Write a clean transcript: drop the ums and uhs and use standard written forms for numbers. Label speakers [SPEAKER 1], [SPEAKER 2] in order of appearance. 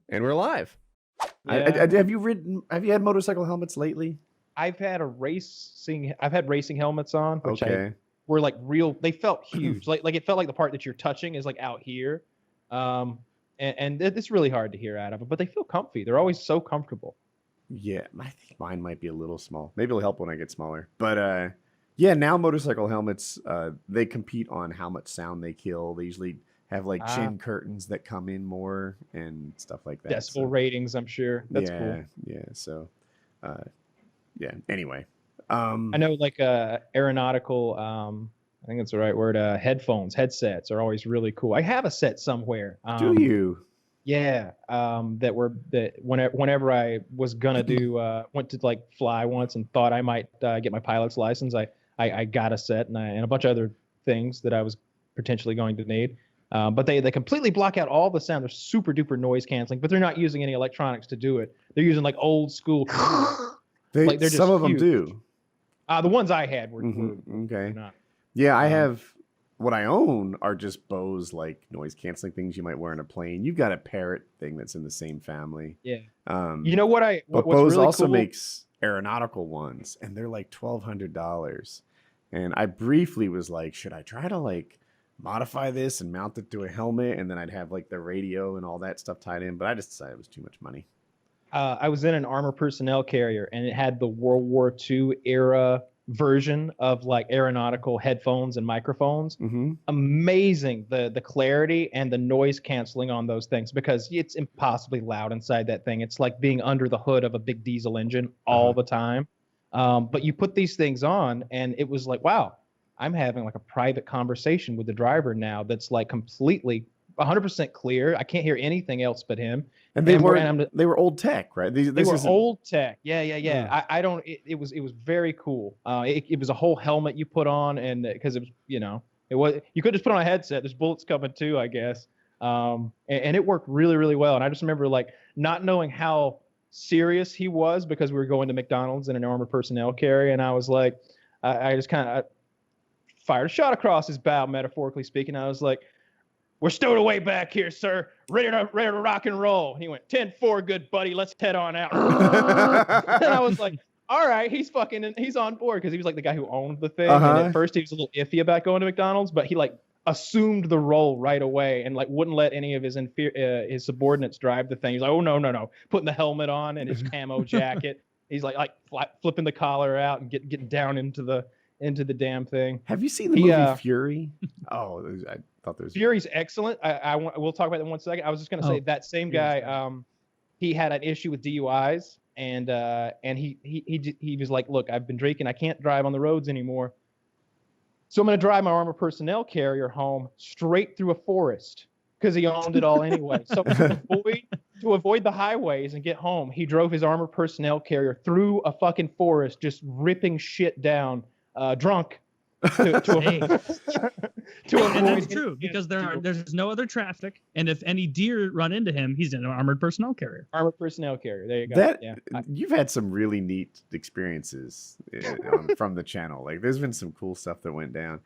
[SPEAKER 1] And we're live.
[SPEAKER 2] Yeah.
[SPEAKER 1] Have you had motorcycle helmets lately?
[SPEAKER 2] I've had racing helmets on, which
[SPEAKER 1] Okay.
[SPEAKER 2] were like real. They felt huge. Like it felt like the part that you're touching is like out here. It's really hard to hear out of them, but they feel comfy. They're always so comfortable.
[SPEAKER 1] Yeah, I think mine might be a little small. Maybe it'll help when I get smaller. But yeah, now motorcycle helmets they compete on how much sound they kill. They usually have like chin curtains that come in more and stuff like that.
[SPEAKER 2] Decibel ratings, I'm sure. That's cool.
[SPEAKER 1] Yeah. So, yeah. Anyway,
[SPEAKER 2] I know like aeronautical. I think that's the right word. Headsets are always really cool. I have a set somewhere.
[SPEAKER 1] Do you?
[SPEAKER 2] Yeah, whenever I was gonna went to like fly once and thought I might get my pilot's license, I got a set and a bunch of other things that I was potentially going to need. But they completely block out all the sound. They're super duper noise canceling, but they're not using any electronics to do it. They're using like old school.
[SPEAKER 1] They're just some of huge. Them do.
[SPEAKER 2] The ones I had were
[SPEAKER 1] okay.
[SPEAKER 2] Not.
[SPEAKER 1] Yeah, I have. What I own are just Bose like noise canceling things you might wear in a plane. You've got a Parrot thing that's in the same family.
[SPEAKER 2] Yeah. You know what
[SPEAKER 1] but Bose really also makes aeronautical ones, and they're like $1,200. And I briefly was like, should I try to like modify this and mount it to a helmet, and then I'd have like the radio and all that stuff tied in? But I just decided it was too much money.
[SPEAKER 2] I was in an armor personnel carrier, and it had the World War II era version of like aeronautical headphones and microphones. Amazing the clarity and the noise canceling on those things, because it's impossibly loud inside that thing. It's like being under the hood of a big diesel engine all the time. But you put these things on, and it was like, wow, I'm having like a private conversation with the driver now that's like completely 100% clear. I can't hear anything else but him.
[SPEAKER 1] And they were old tech, right?
[SPEAKER 2] They were old tech. Yeah. I don't. It was very cool. It was a whole helmet you put on, and because it was, you could just put on a headset. There's bullets coming too, I guess. And it worked really, really well. And I just remember like not knowing how serious he was, because we were going to McDonald's in an armored personnel carrier, and I was like, I just kind of fired a shot across his bow, metaphorically speaking. I was like, "We're stowed away back here, sir. Ready to rock and roll." And he went, 10-4, good buddy. Let's head on out. And I was like, all right, he's on board, because he was like the guy who owned the thing. And at first he was a little iffy about going to McDonald's, but he like assumed the role right away and like wouldn't let any of his subordinates drive the thing. He's like, oh, no. Putting the helmet on and his camo jacket. He's like flipping the collar out and getting down into the damn thing.
[SPEAKER 1] Have you seen the movie Fury? Oh, I thought there was...
[SPEAKER 2] Fury's excellent. We'll talk about that in 1 second. I was just going to say that same guy, he had an issue with DUIs, and he was like, look, I've been drinking. I can't drive on the roads anymore. So I'm going to drive my armor personnel carrier home straight through a forest, because he owned it all anyway. So to avoid the highways and get home, he drove his armor personnel carrier through a fucking forest, just ripping shit down. Drunk
[SPEAKER 3] and that's true, because there's no other traffic, and if any deer run into him, he's in an armored personnel carrier.
[SPEAKER 2] There you go.
[SPEAKER 1] You've had some really neat experiences from the channel. Like, there's been some cool stuff that went down.